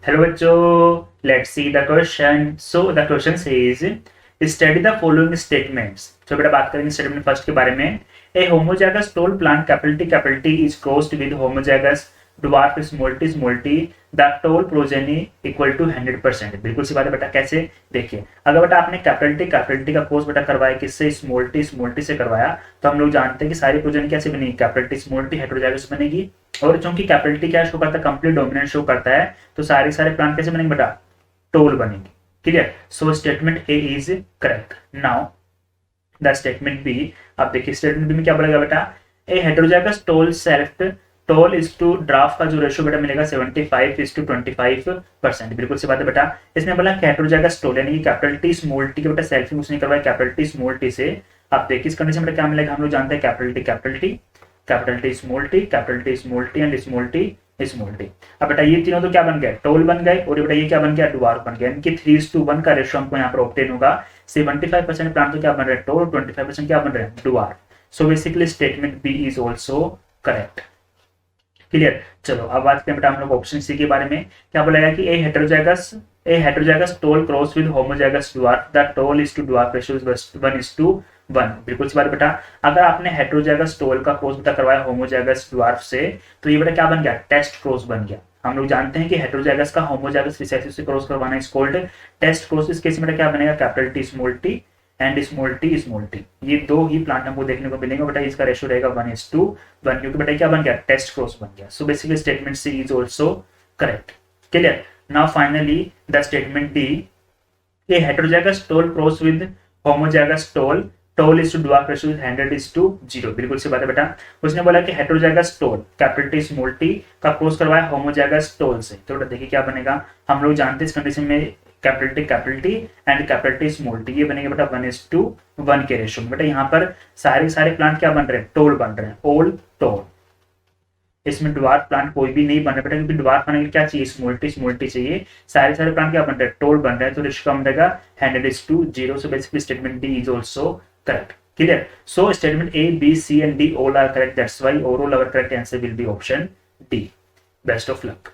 Hello बच्चों, let's see the question. So the question says study the following statements. तो बेटा बात करेंगे स्टेटमेंट फर्स्ट के बारे में। A homozygous tall plant capital is crossed with homozygous dwarf small T the tall progeny equal to 100%। बिल्कुल सी बात है बेटा। कैसे? देखिए, अगर बेटा आपने कैपिटल टी का कोर्स बेटा करवाया किससे? स्मॉल टी से करवाया, तो हम लोग जानते हैं कि सारी प्रोजेनी कैसे बनेगी? Capital T small T heterozygous बनेगी। और चूंकि कैपिटल टी क्या शो करता है? कंप्लीट डोमिनेंट शो करता है, तो सारे प्लांट कैसे बनेंगे बेटा? टोल बनेंगे। Clear? So statement A is correct. Now the statement B. अब देखिए स्टेटमेंट बी में क्या बोलेगा बेटा? A heterozygous tall self tall is to dwarf का जो रेशियो बेटा मिलेगा 75:25%। बिल्कुल सी बात है बेटा। इसने बोला हेटेरोजाइगस टोल यानी कि कैपिटल टी स्मॉल टी के बेटा सेल्फिंग उसने करवाया कैपिटल टी स्मॉल टी से। अब देखिए इस कंडीशन में क्या मिलेगा? हम लोग जानते हैं capital T capital T small T and small T. अब बेटा ये तीनों तो क्या बन गए? टोल बन गए। और बेटा ये क्या बन गया? ड्वार्फ बन गया। यानी कि 3:1 का रेशियो हमको यहाँ पर ऑब्टेन होगा। 75% प्लांट तो क्या बन रहे हैं? टोल। 25% क्या बन रहे हैं? Dwarf. So basically statement B is also correct. Clear? चलो अब बात करें बेटा हम लोग ऑप्शन सी के बारे में। क्या बोलेगा कि A heterozygous tall cross with homozygous dwarf the tall is to dwarf ratio 1:1। बिल्कुल सी बात बेटा। अगर आपने हेटेरोजाइगस टोल का क्रॉस बेटा करवाया होमोजाइगस ड्वार्फ से, तो ये बेटा क्या बन गया? टेस्ट क्रॉस बन गया। हम लोग जानते हैं कि हेटेरोजाइगस का होमोजाइगस रिसेसिव से क्रॉस करवाना इज कॉल्ड टेस्ट क्रॉस। इस केस में क्या बनेगा? Capital T and small T. ये दो ही प्लांट हमको देखने को मिलेंगे बेटा। इसका रेशियो रहेगा 1:1, क्योंकि बेटा क्या बन गया? टेस्ट क्रॉस बन गया। So basically statement C is also correct. Clear? Now finally the statement D. A heterozygous tall cross with homozygous tall is to dwarf ratio 100:0। बिल्कुल सी बात है बेटा। उसने बोला कि heterozygous tall capital T small T का क्रॉस करवाया होमोजाइगस टोल से, तो बेटा देखिए क्या बनेगा? हम लोग जानते हैं इस कंडीशन में capital T and capital T small T ये बनेंगे बेटा 1:1 के रेशियो में। बेटा यहाँ पर सारे प्लांट क्या बन रहे हैं? टोल बन रहे हैं। ओल टोल। इसमें ड्वार्फ प्लांट कोई भी नहीं बन रहा बेटा, क्योंकि ड्वार्फ बनने के लिए क्या चाहिए? स्मॉल टी चाहिए। सारे प्लांट क्या बन रहे हैं? टोल बन रहे हैं। तो रेशियो कम रहेगा 100:0। So basically statement D is also correct. Clear? So statement A B C and D all are correct. That's why overall our correct answer will be option D. Best of luck.